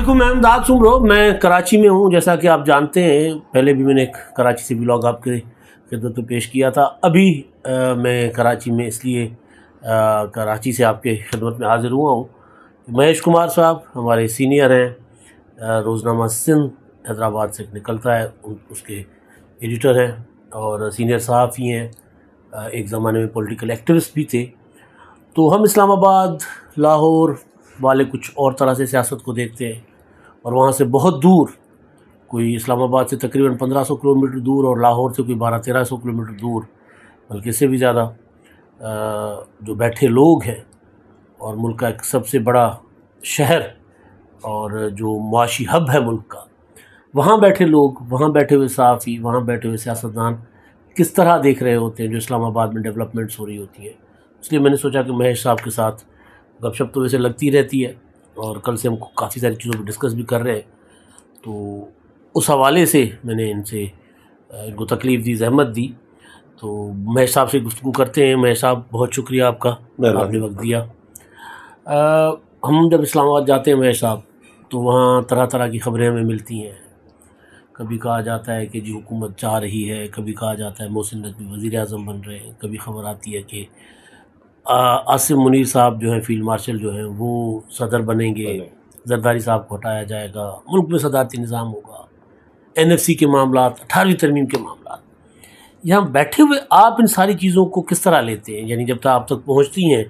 अस्सलामुअलैकुम, मैं इमदाद सुमरो। मैं कराची में हूँ, जैसा कि आप जानते हैं। पहले भी मैंने एक कराची से व्लॉग आपके खिदमत में पेश किया था। अभी मैं कराची में इसलिए कराची से आपके खिदमत में हाज़िर हुआ हूँ। महेश कुमार साहब हमारे सीनियर हैं, रोज़नामा सिंध हैदराबाद से निकलता है, उसके एडिटर हैं और सीनियर सहाफ़ी हैं। एक ज़माने में पॉलिटिकल एक्टिविस्ट भी थे। तो हम इस्लामाबाद, लाहौर वाले कुछ और तरह से सियासत को देखते हैं और वहाँ से बहुत दूर, कोई इस्लामाबाद से तकरीबन 1500 किलोमीटर दूर और लाहौर से कोई 1200-1300 किलोमीटर दूर, बल्कि इससे भी ज़्यादा, जो बैठे लोग हैं और मुल्क का एक सबसे बड़ा शहर और जो मुआशी हब है मुल्क का, वहाँ बैठे लोग, वहाँ बैठे हुए सहाफ़ी, वहाँ बैठे हुए सियासतदान किस तरह देख रहे होते हैं जो इस्लामाबाद में डेवलपमेंट्स हो रही होती हैं। इसलिए मैंने सोचा कि महेश साहब के साथ गपशप तो वैसे लगती रहती है और कल से हम काफ़ी सारी चीज़ों पर डिस्कस भी कर रहे हैं, तो उस हवाले से मैंने इनको तकलीफ़ दी, ज़हमत दी। तो महेश साहब से गुफ्तगू करते हैं। महेश साहब, बहुत शुक्रिया आपका, आपने वक्त दिया। हम जब इस्लामाबाद जाते हैं महेश साहब, तो वहाँ तरह तरह की ख़बरें हमें मिलती हैं। कभी कहा जाता है कि जी हुकूमत जा रही है, कभी कहा जाता है मोहसिन नकवी वज़ीर आज़म बन रहे हैं, कभी ख़बर आती है कि आसिम मुनीर साहब जो हैं, फील्ड मार्शल जो हैं, वो सदर बनेंगे, जरदारी साहब को हटाया जाएगा, मुल्क में सदारती निज़ाम होगा, NFC के मामला, 18वीं तरमीम के मामला। यहाँ बैठे हुए आप इन सारी चीज़ों को किस तरह लेते हैं? यानी जब तक आप तक पहुँचती हैं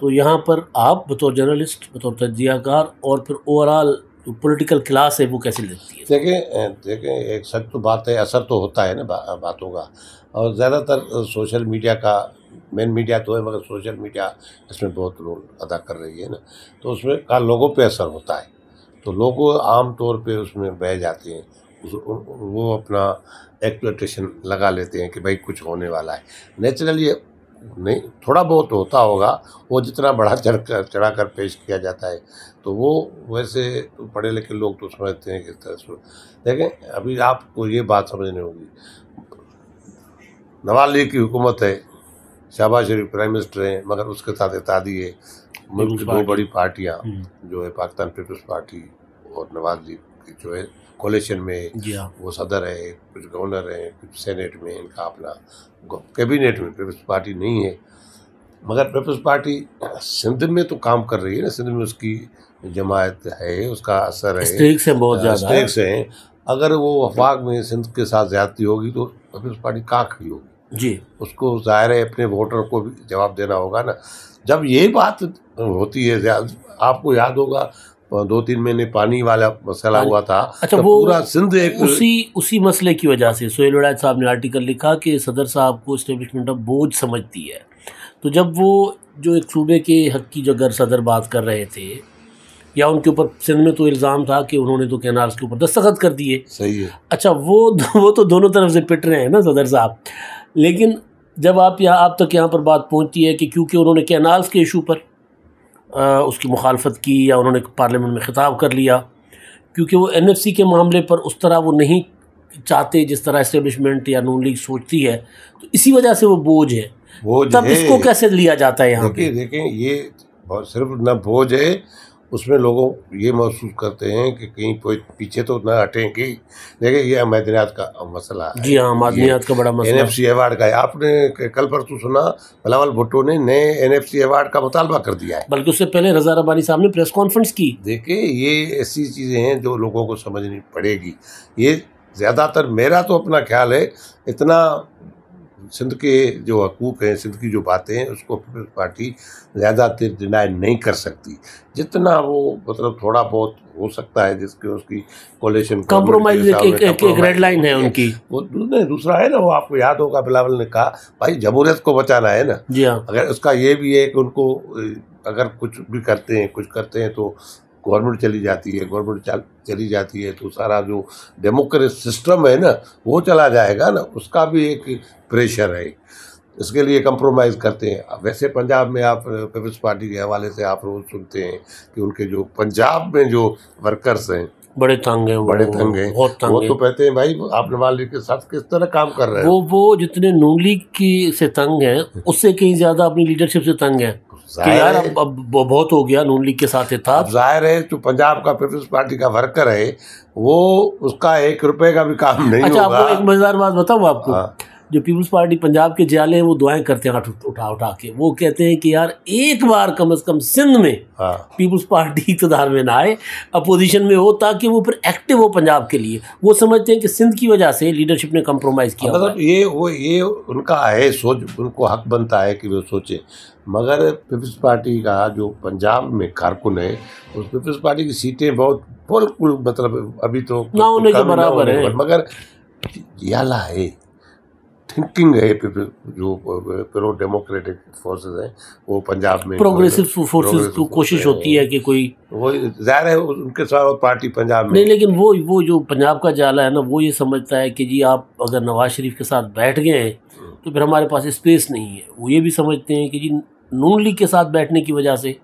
तो यहाँ पर आप बतौर जर्नलिस्ट, बतौर तज्ज़ियाकार और फिर ओवरऑल जो पॉलिटिकल क्लास है वो कैसे लेती है? देखें, एक सच तो बात है, असर तो होता है ना बातों का। और ज़्यादातर सोशल मीडिया का, मेन मीडिया तो है मगर सोशल मीडिया इसमें बहुत रोल अदा कर रही है ना, तो उसमें का लोगों पे असर होता है। तो लोग आम तौर पे उसमें बह जाते हैं, वो अपना एक्सप्लॉयटेशन लगा लेते हैं कि भाई कुछ होने वाला है। नेचुरली नहीं, थोड़ा बहुत होता होगा, वो जितना बढ़ा चढ़ा कर पेश किया जाता है तो वो वैसे तो पढ़े लिखे लोग तो समझते हैं कि इस तरह से। देखें, अभी आपको ये बात समझनी होगी, नवाज लीग की हुकूमत है, शहबाज शरीफ प्राइम मिनिस्टर हैं, मगर उसके साथ इत्तेहादी है मुल्क की दो बड़ी पार्टियां जो है, पाकिस्तान पीपल्स पार्टी और नवाज लीग की जो है कोलिशन में, वो सदर है, कुछ गवर्नर हैं, कुछ सेनेट में, इनका अपना कैबिनेट में पीपल्स पार्टी नहीं है। मगर पीपल्स पार्टी सिंध में तो काम कर रही है ना, सिंध में उसकी जमायत है, उसका असर है, स्टेक्स है, बहुत ज़्यादा स्टेक्स हैं। अगर वो वफाक में सिंध के साथ ज्यादती होगी तो पीपल्स पार्टी कहाँ खड़ी होगी जी? उसको ज़ाहिर है अपने वोटर को भी जवाब देना होगा ना। जब ये बात होती है, आपको याद होगा 2-3 महीने पानी वाला मसला हुआ था। अच्छा, तो वो पूरा सिंध एक उसी मसले की वजह से सोहेल वड़ैच साहब ने आर्टिकल लिखा कि सदर साहब को इस्टेब्लिशमेंट अब बोझ समझती है। तो जब वो जो एक सूबे के हक की जो अगर सदर बात कर रहे थे, या उनके ऊपर सिंध में तो इल्ज़ाम था कि उन्होंने तो कैनाल्स के ऊपर दस्तखत कर दिए। सही है। अच्छा, वो तो दोनों तरफ से पिट रहे हैं ना सदर साहब। लेकिन जब आप तक यहाँ पर बात पहुँचती है कि क्योंकि उन्होंने कैनाल्स के इशू पर उसकी मुखालफत की, या उन्होंने पार्लियामेंट में ख़िताब कर लिया, क्योंकि वो NFC के मामले पर उस तरह वो नहीं चाहते जिस तरह इस्टेब्लिशमेंट या नून लीग सोचती है, तो इसी वजह से वो बोझ है। तब इसको कैसे लिया जाता है यहाँ पे? देखें, ये सिर्फ न बोझ है, उसमें लोगों ये महसूस करते हैं कि कहीं कोई पीछे तो ना हटेंगे। देखिए, ये मादनियात का मसला है। जी हाँ, मादनियात का बड़ा मसला। NFC अवार्ड का आपने कल परसों सुना, बिलावल भुट्टो ने नए NFC अवार्ड का मुतालबा कर दिया है, बल्कि उससे पहले रज़ा रब्बानी साहब ने प्रेस कॉन्फ्रेंस की। देखिए, ये ऐसी चीज़ें हैं जो लोगों को समझनी पड़ेगी। ये ज़्यादातर, मेरा तो अपना ख्याल है, इतना सिंध के जो हकूक़ हैं, सिंध की जो बातें हैं, उसको पीपल्स पार्टी ज़्यादा देर डिनाई नहीं कर सकती, जितना वो मतलब थोड़ा बहुत हो सकता है, जिसके उसकी कोलिशन कॉम्प्रोमाइज़ एक रेड लाइन है उनकी। वो दूसरा है ना, वो आपको याद होगा बिलावल ने कहा भाई जमहूरियत को बचाना है ना। जी हाँ। अगर उसका ये भी है कि उनको अगर कुछ भी करते हैं तो गवर्नमेंट चली जाती है, गवर्नमेंट चली जाती है तो सारा जो डेमोक्रेसी सिस्टम है ना वो चला जाएगा ना, उसका भी एक प्रेशर है। इसके लिए कंप्रोमाइज़ करते हैं। वैसे पंजाब में आप पीपल्स पार्टी के हवाले से आप रोज़ सुनते हैं कि उनके जो पंजाब में जो वर्कर्स हैं बड़े तंग हैं, बहुत तंग। वो तो कहते हैं भाई आप नवाज लीग के साथ किस तरह काम कर रहे हैं। वो जितने नून लीग की से तंग हैं उससे कहीं ज़्यादा अपनी लीडरशिप से तंग हैं। कि यार अब बहुत हो गया, नून लीग के साथ था। अब जाहिर है जो पंजाब का पीपल्स पार्टी का वर्कर है वो उसका 1 रुपए का भी काम नहीं अच्छा, होगा। आपको एक मजेदार बात बताऊँ आपको। हाँ। जो पीपल्स पार्टी पंजाब के जाले हैं वो दुआएं करते हैं उठा उठा के। वो कहते हैं कि यार एक बार कम से कम सिंध में हाँ। पीपल्स पार्टी इक़्तिदार में ना आए, अपोजिशन में हो, ताकि वो फिर एक्टिव हो पंजाब के लिए। वो समझते हैं कि सिंध की वजह से लीडरशिप ने कंप्रोमाइज़ किया। मतलब ये उनका है सोच, उनको हक बनता है कि वो सोचे। मगर पीपल्स पार्टी का जो पंजाब में कारकुन है, उस पीपल्स पार्टी की सीटें बहुत बिल्कुल मतलब अभी तो ना होने के बराबर है। मगर याला है, थिंकिंग है, जो प्रो डेमोक्रेटिक फोर्सेस हैं वो पंजाब में, प्रोग्रेसिव फोर्सेस को कोशिश होती है कि कोई, वो ज़ाहिर है उनके साथ पार्टी पंजाब में नहीं, लेकिन वो जो पंजाब का जाला है ना, वो ये समझता है कि जी आप अगर नवाज शरीफ के साथ बैठ गए तो फिर हमारे पास स्पेस नहीं है। वो ये भी समझते हैं कि जी नून लीग के साथ बैठने की वजह से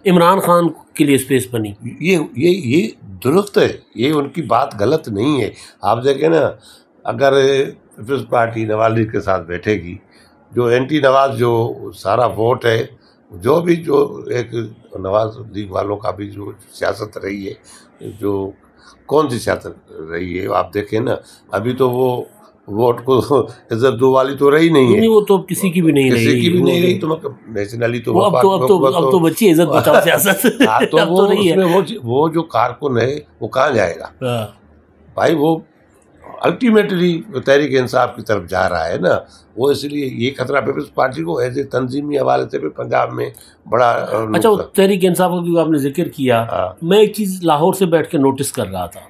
इमरान खान के लिए स्पेस बनी। ये दुरुस्त है, ये उनकी बात गलत नहीं है। आप देखें ना, अगर पीपल्स पार्टी नवाज लीग के साथ बैठेगी, जो एंटी नवाज जो सारा वोट है, जो एक नवाज लीग वालों का भी जो सियासत रही है, जो कौन सी सियासत रही है आप देखें ना, अभी तो वो वोट को इज्जत दो वाली तो रही नहीं है। वो तो अब किसी की भी नहीं रही, किसी की भी नहीं रही। तो मतलब नेशनली तो अब तो बच्ची इज्जत बचाओ सियासत। हाँ, तो वो उसमें वो जो कारकुन है वो कहाँ जाएगा भाई? वो अल्टीमेटली तहरीक इंसाफ की तरफ जा रहा है ना। वो इसलिए ये खतरा पीपल्स पार्टी को एज ए तंजीमी हवाले से भी पंजाब में बड़ा। अच्छा, वो तहरीक इंसाफ का क्योंकि आपने जिक्र किया, मैं एक चीज़ लाहौर से बैठ के नोटिस कर रहा था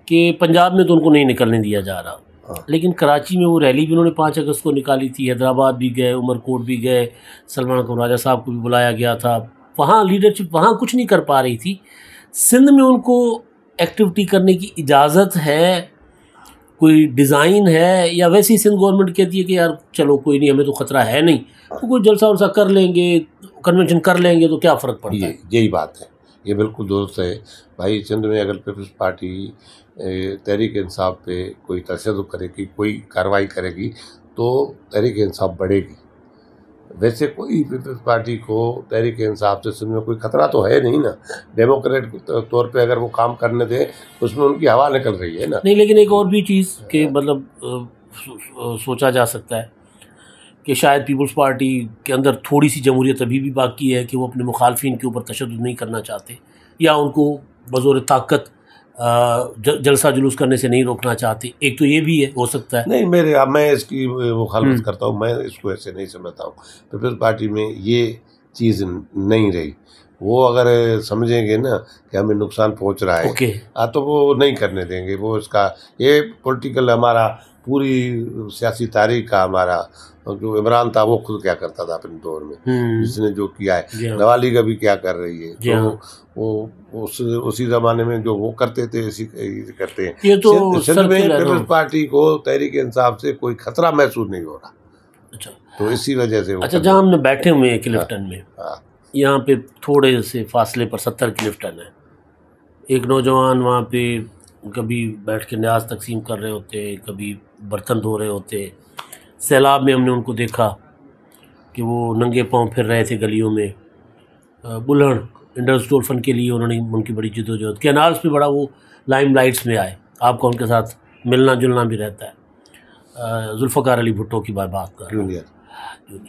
कि पंजाब में तो उनको नहीं निकलने दिया जा रहा, लेकिन कराची में वो रैली भी उन्होंने 5 अगस्त को निकाली थी। हैदराबाद भी गए, उमरकोट भी गए, सलमान राजा साहब को भी बुलाया गया था। वहाँ लीडरशिप वहाँ कुछ नहीं कर पा रही थी। सिंध में उनको एक्टिविटी करने की इजाज़त है, कोई डिज़ाइन है, या वैसे ही सिंध गवर्नमेंट कहती है कि यार चलो कोई नहीं, हमें तो ख़तरा है नहीं, तो कोई जलसा वलसा कर लेंगे, कन्वेंशन कर लेंगे, तो क्या फ़र्क पड़ता है? यही बात है, ये बिल्कुल दुरुस्त है भाई। सिंध में अगर पीपल्स पार्टी तहरीक इंसाफ पे कोई तशद्दुद करेगी, कोई कार्रवाई करेगी, तो तहरीक इंसाफ बढ़ेगी। वैसे कोई पीपल्स पार्टी को तहरीक इंसाफ से सिंध में कोई खतरा तो है नहीं ना। डेमोक्रेट तौर पे अगर वो काम करने दें, उसमें उनकी हवा निकल रही है ना। नहीं, लेकिन एक और भी चीज़ के मतलब सोचा जा सकता है कि शायद पीपल्स पार्टी के अंदर थोड़ी सी जमहूरियत अभी भी बाकी है कि वो अपने मुखालफिन के ऊपर तशद्दुद नहीं करना चाहते, या उनको बज़ोर ताकत जलसा जुलूस करने से नहीं रोकना चाहते। एक तो ये भी है, हो सकता है। नहीं, मैं इसकी मुखालफत करता हूँ, मैं इसको ऐसे नहीं समझता हूँ। पीपल्स पार्टी में ये चीज़ नहीं रही। वो अगर समझेंगे ना कि हमें नुकसान पहुँच रहा है, तो वो नहीं करने देंगे। वो इसका ये पॉलिटिकल हमारा पूरी सियासी तारीख का हमारा जो इमरान था वो खुद क्या करता था अपने दौर में, जिसने जो किया है, नवाज लीग अभी क्या कर रही है, तो वो उसी ज़माने में जो वो करते थे इसी करते हैं। ये तो सिंध में पीपल्स पार्टी को तहरीक इंसाफ से कोई खतरा महसूस नहीं हो रहा। अच्छा, तो इसी वजह से। अच्छा, जहाँ हमने बैठे हुए हैं क्लिफ्टन में, यहाँ पे थोड़े से फासले पर 70 क्लिफ्टन है। एक नौजवान वहाँ पे कभी बैठ के न्याज तकसीम कर रहे होते, कभी बर्तन धो रहे होते। सैलाब में हमने उनको देखा कि वो नंगे पांव फिर रहे थे गलियों में। बुल्हन इंडस डॉल्फिन के लिए उन्होंने उनकी बड़ी जद्दोजहद, कैनाल्स पे बड़ा वो लाइम लाइट्स में आए, आपका उनके साथ मिलना जुलना भी रहता है। जुल्फ़कार अली भुट्टो की बात कर रहा हूँ।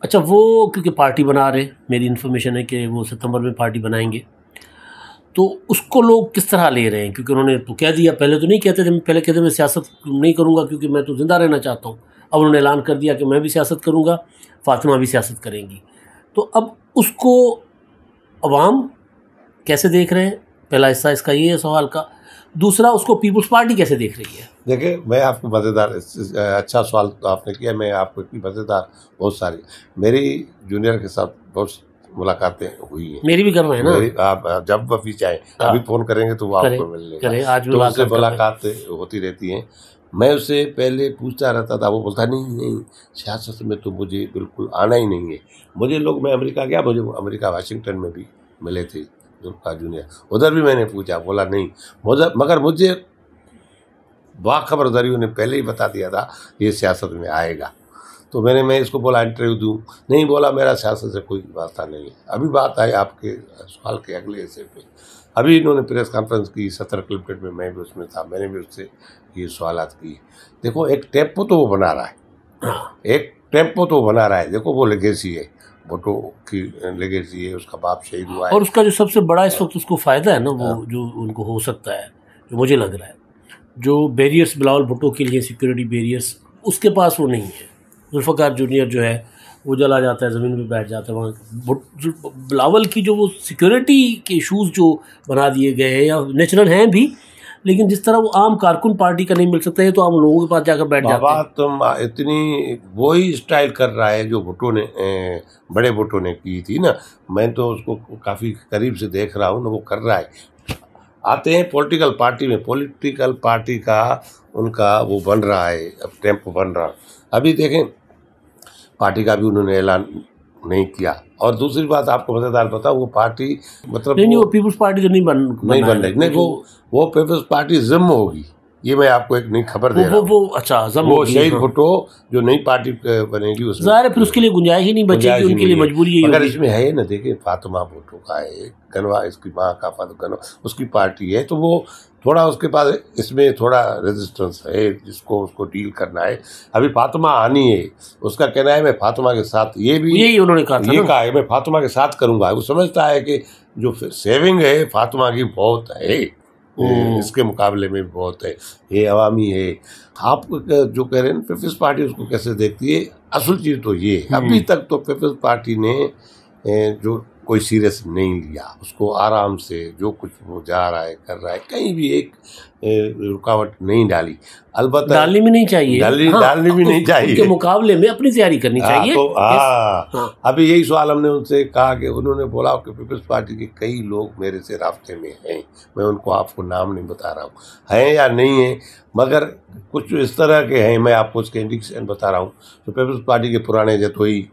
अच्छा, वो क्योंकि पार्टी बना रहे, मेरी इन्फॉर्मेशन है कि वो सितंबर में पार्टी बनाएंगे, तो उसको लोग किस तरह ले रहे हैं? क्योंकि उन्होंने तो कह दिया, पहले तो नहीं कहते थे, पहले कहते मैं सियासत नहीं करूँगा क्योंकि मैं तो ज़िंदा रहना चाहता हूँ। अब उन्होंने ऐलान कर दिया कि मैं भी सियासत करूँगा, फ़ातिमा भी सियासत करेंगी। तो अब उसको अवाम कैसे देख रहे हैं? पहला हिस्सा इसका ये है सवाल का। दूसरा, उसको पीपल्स पार्टी कैसे देख रही है? देखिए, मैं आपको मज़ेदार, अच्छा सवाल तो आपने किया। मैं आपको इतनी मज़ेदार बहुत सारी मेरी जूनियर के साथ बहुत मुलाकातें हुई हैं। मेरी भी कर रहे हैं ना। आप जब भी चाहें अभी फ़ोन करेंगे तो वो आपको मिल लेगा। आज तो उससे मुलाकात होती रहती हैं। मैं उससे पहले पूछता रहता था, वो बोलता नहीं सियासत में तो मुझे बिल्कुल आना ही नहीं है। मैं अमेरिका गया, मुझे अमेरिका वाशिंगटन में भी मिले थे जुल्फ़कार जूनियर, उधर भी मैंने पूछा, बोला नहीं। मगर मुझे बाखबर जरियों ने पहले ही बता दिया था ये सियासत में आएगा। तो मैं इसको बोला इंटरव्यू दूँ, नहीं बोला मेरा सियासत से कोई वास्ता नहीं है। अभी बात आई आपके सवाल के अगले हिस्से पे, अभी इन्होंने प्रेस कॉन्फ्रेंस की 17 क्लिपटेड में, मैं भी उसमें था, मैंने भी उससे ये सवालात किए। देखो एक टेम्पो तो वो बना रहा है, एक टेम्पो तो बना रहा है। देखो वो लेगेसी है, भुट्टो की लेगेसी है, उसका बाप शहीद हुआ है। और उसका जो सबसे बड़ा इस वक्त उसको फ़ायदा है ना, वो जो उनको हो सकता है, जो मुझे लग रहा है, जो बैरियर्स बिलावल भुट्टो के लिए सिक्योरिटी बैरियर्स उसके पास वो नहीं है। जुल्फ़िकार जूनियर जो है वो चला जाता है, ज़मीन पे बैठ जाता है। वहाँ बिलावल की जो वो सिक्योरिटी के इशूज़ जो बना दिए गए हैं या नेचुरल हैं भी, लेकिन जिस तरह वो आम कारकुन पार्टी का नहीं मिल सकता है, तो आम लोगों के पास जाकर बैठ जाते हैं। तुम इतनी वही स्टाइल कर रहा है जो भुट्टो ने बड़े भुट्टो ने की थी ना। मैं तो उसको काफ़ी करीब से देख रहा हूँ ना, वो कर रहा है। आते हैं पॉलिटिकल पार्टी में, पॉलिटिकल पार्टी का उनका वो बन रहा है, अब टेम्पो बन रहा। अभी देखें पार्टी का भी उन्होंने ऐलान नहीं किया। और दूसरी बात आपको मज़ेदार बताऊं, वो पार्टी मतलब नहीं, वो पीपल्स पार्टी तो नहीं बन रही। नहीं, वो पीपल्स पार्टी जिम होगी, ये मैं आपको एक नई खबर दे रहा हूँ। वो अच्छा, वो शहीद भुट्टो जो नई पार्टी बनेगी उसमें ज़ाहिर है फिर उसके लिए गुंजाइश ही नहीं बचेगी, उनके लिए मजबूरी यही होगी। अगर इसमें है ना, देखिए फातिमा भुट्टो का है, गनवा इसकी माँ का गनवा उसकी पार्टी है, तो वो थोड़ा उसके पास इसमें थोड़ा रेजिस्टेंस है जिसको उसको डील करना है। अभी फातिमा आनी है, उसका कहना है मैं फातिमा के साथ, ये भी यही उन्होंने कहा था, ये कहा है मैं फातिमा के साथ करूँगा। वो समझता है कि जो सेविंग है फातिमा की बहुत है, इसके मुकाबले में बहुत है, ये अवामी है। आप जो कह रहे हैं पीपल्स पार्टी उसको कैसे देखती है, असल चीज़ तो ये है, अभी तक तो पीपल्स पार्टी ने जो कोई सीरियस नहीं लिया उसको, आराम से जो कुछ वो जा रहा है कर रहा है, कहीं भी एक रुकावट नहीं डाली। अलबत्ता डालनी भी नहीं चाहिए, डालनी भी नहीं चाहिए, के मुकाबले में अपनी तैयारी करनी चाहिए। तो अभी यही सवाल हमने उनसे कहा कि उन्होंने बोला कि पीपल्स पार्टी के कई लोग मेरे से रास्ते में हैं, मैं उनको आपको नाम नहीं बता रहा हूँ, हैं या नहीं है, मगर कुछ इस तरह के हैं, मैं आपको उसके इंडिकेशन बता रहा हूँ। तो पीपल्स पार्टी के पुराने जतोई,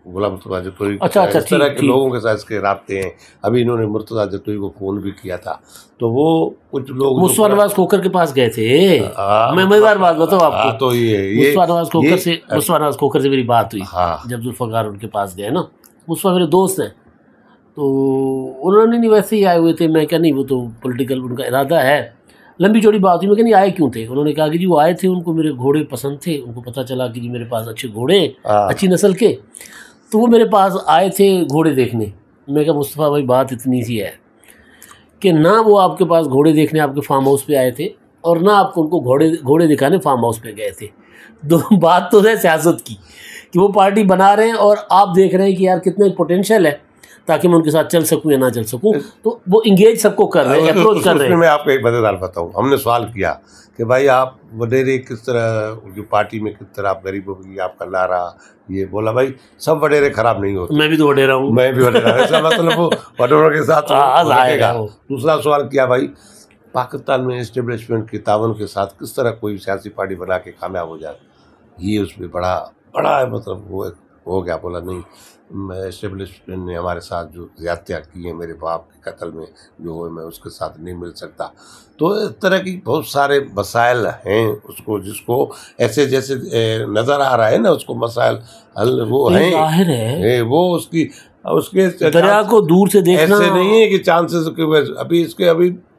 गुलाम मुस्तफा जतोई, इस तरह के लोगों के साथ इसके रास्ते हैं। अभी इन्होंने मुर्तज़ा जतोई को फ़ोन भी किया था, तो वो कुछ लोग मुस्तफा नवाज खोखर के पास गए थे। मैं मज़ेदार बात बताऊँ आपको, तो ये मुस्तफा नवाज खोखर से मेरी बात हुई जब जुल्फ़िकार उनके पास गए ना। मुस्तफा मेरे दोस्त हैं, तो उन्होंने नहीं वैसे ही आए हुए थे। मैं क्या नहीं, वो तो पॉलिटिकल उनका इरादा है। लंबी चौड़ी बात हुई, मैं क्या नहीं आए क्यों थे। उन्होंने कहा कि जी वो आए थे, उनको मेरे घोड़े पसंद थे, उनको पता चला कि जी मेरे पास अच्छे घोड़े अच्छी नस्ल के, तो वो मेरे पास आए थे घोड़े देखने। मैं कहा मुस्तफ़ा भाई बात इतनी सी है कि ना वो आपके पास घोड़े देखने आपके फार्म हाउस पे आए थे और ना आपको उनको घोड़े दिखाने फार्म हाउस पे गए थे। दो बात तो है सियासत की कि वो पार्टी बना रहे हैं और आप देख रहे हैं कि यार कितना पोटेंशियल है ताकि मैं उनके साथ चल सकूं या ना चल सकूं, तो वो इंगेज सबको कर रहे हैं, अप्रोच कर रहे हैं। मैं आपको एक मज़ेदार बताऊं, हमने सवाल किया कि भाई आप वडेरे किस तरह जो पार्टी में किस तरह आप गरीबों की आपका नारा, ये बोला भाई सब वडेरे खराब नहीं होते। मैं भी तो वडेरा हूँ, मैं भी वडेरा, ऐसा मतलब वो वडेरों के साथ रहेगा। दूसरा सवाल किया भाई पाकिस्तान में एस्टेब्लिशमेंट के तावन के साथ किस तरह कोई सियासी पार्टी बना के कामयाब हो जाए, ये उसमें बड़ा है, मतलब वो हो गया। बोला नहीं, एस्टेब्लिशमेंट ने हमारे साथ जो ज़्यादतियाँ की हैं मेरे बाप के कत्ल में जो हुए, मैं उसके साथ नहीं मिल सकता। तो इस तरह की बहुत सारे मसाइल हैं उसको, जिसको ऐसे जैसे नज़र आ रहा है ना उसको मसाइल हल वो हैं, जाहिर है वो उसके दरिया को दूर से देखना ऐसे नहीं है कि चांसेस अभी इसके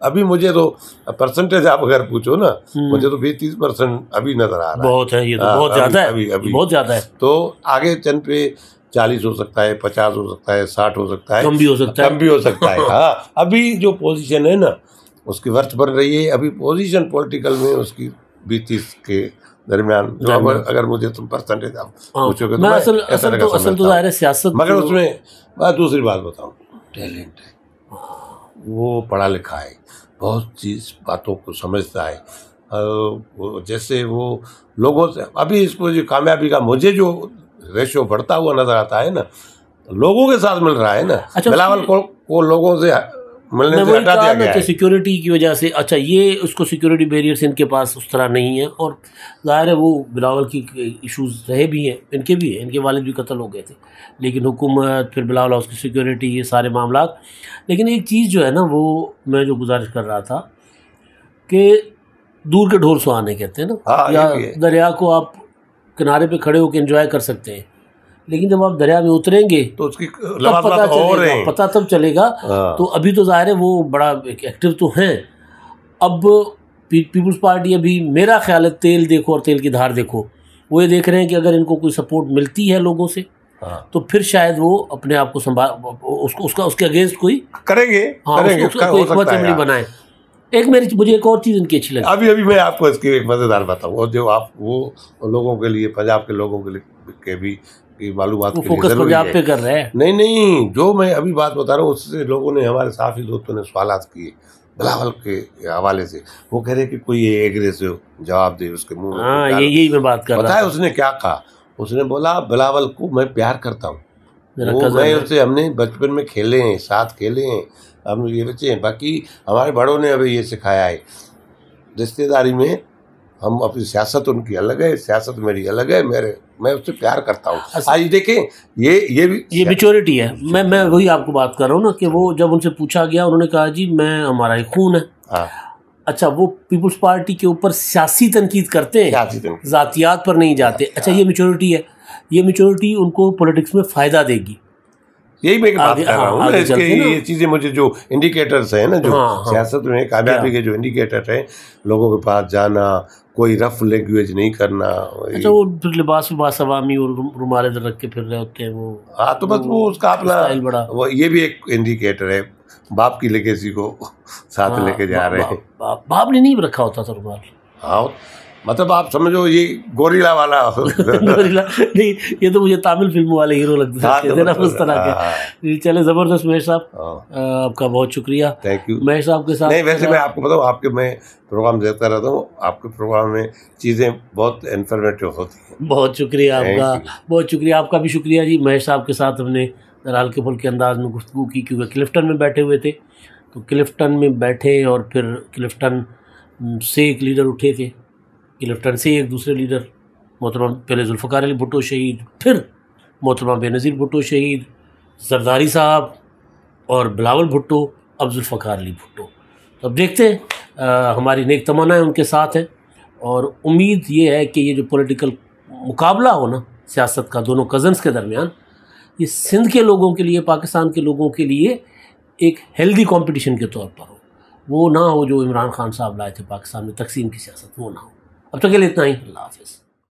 अभी मुझे तो परसेंटेज आप अगर पूछो ना, मुझे तो 20-30% अभी नजर आ रहा है। बहुत है, ये तो बहुत ज़्यादा है, अभी बहुत ज़्यादा है। तो आगे चंद पे 40 हो सकता है, 50 हो सकता है, 60 हो सकता है, कम भी हो सकता है। हाँ, अभी जो पोजीशन है ना उसकी वर्थ बन रही है। अभी पोजीशन पॉलिटिकल में उसकी 20-30 के दरमियान, अगर मुझे तुम परसेंटेज आप पूछोगे तो असल तो ज़ाहिर है सियासत। मगर उसमें दूसरी बात बताऊँ, टैलेंट है, वो पढ़ा लिखा है, बहुत चीज़ बातों को समझता है। जैसे वो लोगों से अभी इसको जो कामयाबी का मुझे जो रेशो बढ़ता हुआ नजर आता है ना, लोगों के साथ मिल रहा है ना। अच्छा, बिलावल को लोगों से मिलने से हटा दिया गया है सिक्योरिटी की वजह से। अच्छा, ये उसको सिक्योरिटी बैरियर्स इनके पास उस तरह नहीं है, और ज़ाहिर है वो बिलावल की इश्यूज रहे भी हैं, इनके भी हैं, इनके वालिद भी कत्ल हो गए थे, लेकिन हुकूमत फिर बिलावल हाउस की सिक्योरिटी, ये सारे मामला। लेकिन एक चीज़ जो है ना, वो मैं जो गुजारिश कर रहा था कि दूर के ढोल सुहाने कहते हैं ना, या दरिया को आप किनारे पे खड़े होकर एंजॉय कर सकते हैं, लेकिन जब आप दरिया में उतरेंगे तो उसकी पता तब चलेगा। तो अभी तो जाहिर है वो बड़ा एक्टिव तो हैं। अब पीपुल्स पार्टी अभी मेरा ख्याल है तेल देखो और तेल की धार देखो, वो ये देख रहे हैं कि अगर इनको कोई सपोर्ट मिलती है लोगों से तो फिर शायद वो अपने आप को संभाल उसके अगेंस्ट कोई करेंगे। कोई असेंबली बनाए। मुझे एक और चीज़ इनकी अच्छी लगी। अभी मैं आपको इसकी एक मज़ेदार बताऊँ, और जो आप वो लोगों के लिए, पंजाब के लोगों के लिए के भी मालूमात के लिए फोकस पंजाब पे कर रहे हैं। नहीं, जो मैं अभी बात बता रहा हूँ उससे लोगों ने, हमारे साथी दोस्तों ने सवाल किए बिलावल के हवाले से। वो कह रहे कि कोई एग्रेसिव जवाब दे उसके मुंह में। हाँ, यही मैं बात कर रहा हूँ। पता है उसने क्या कहा? उसने बोला बिलावल को मैं प्यार करता हूँ, मैं उससे, हमने बचपन में खेले हैं, साथ खेले हैं, हम ये बच्चे हैं। बाकी हमारे बड़ों ने अभी ये सिखाया है, रिश्तेदारी में हम अपनी सियासत उनकी अलग है, सियासत मेरी अलग है, मैं उससे प्यार करता हूँ। आज देखें ये मैच्योरिटी है। मैं वही आपको बात कर रहा हूँ ना कि वो जब उनसे पूछा गया उन्होंने कहा जी मैं, हमारा ही खून है। अच्छा, वो पीपुल्स पार्टी के ऊपर सियासी तनकीद करते हैं, जातियात पर नहीं जाते। अच्छा, ये मैच्योरिटी है। ये मैच्योरिटी उनको पॉलिटिक्स में फ़ायदा देगी। यही मैं बात कर रहा हूँ। इसके ये चीज़ें मुझे जो इंडिकेटर्स हैं ना, जो सियासत में कामयाबी के जो इंडिकेटर हैं, लोगों के पास जाना, कोई रफ लैंग्वेज नहीं करना। अच्छा, वो फिर लिबास अवामी और रुमाल रख के फिर रहे होते हैं वो। हाँ, तो बस वो उसका अपना बड़ा, वो ये भी एक इंडिकेटर है, बाप की लेगेसी को साथ लेके जा रहे हैं। बाप ने नहीं रखा होता था रुमाल। हाँ, मतलब आप समझो ये गोरिल्ला वाला गोरिल्ला नहीं, ये तो मुझे तमिल फिल्म वाले हीरो लगते थे ना, उस तरह के। चले, ज़बरदस्त महेश साहब, आपका बहुत शुक्रिया। Thank you. महेश साहब के साथ नहीं, वैसे मैं आपको बताऊँ, आपके मैं प्रोग्राम देखता रहता हूँ, आपके प्रोग्राम में चीज़ें बहुत इन्फॉर्मेटिव होती हैं। बहुत शुक्रिया आपका, बहुत शुक्रिया। आपका भी शुक्रिया जी। महेश साहब के साथ हमने हल्के फुल्के अंदाज में गुफ्तगू की, क्योंकि क्लिफ्टन में बैठे हुए थे। तो क्लिफ्टन में बैठे और फिर क्लिफ्टन से एक लीडर उठे थे, क्लिफ्टन से एक दूसरे लीडर, मोहतरमा पहले जुल्फ़िकार अली भुट्टो शहीद, फिर मोहतरमा बेनज़ीर भुट्टो शहीद, जरदारी साहब और बिलावल भुट्टो, अब जुल्फ़िकार अली भुट्टो। तो अब देखते हैं, हमारी नेक तमन्नाएं उनके साथ हैं और उम्मीद ये है कि ये जो पॉलिटिकल मुकाबला हो ना सियासत का दोनों कज़न्स के दरमियान, ये सिंध के लोगों के लिए, पाकिस्तान के लोगों के लिए एक हेल्दी कंपटीशन के तौर पर हो। वो ना हो जो इमरान खान साहब लाए थे पाकिस्तान में, तकसीम की सियासत, वो ना हो। अब तक के लिए इतना ही। अल्लाह हाफ़िज़।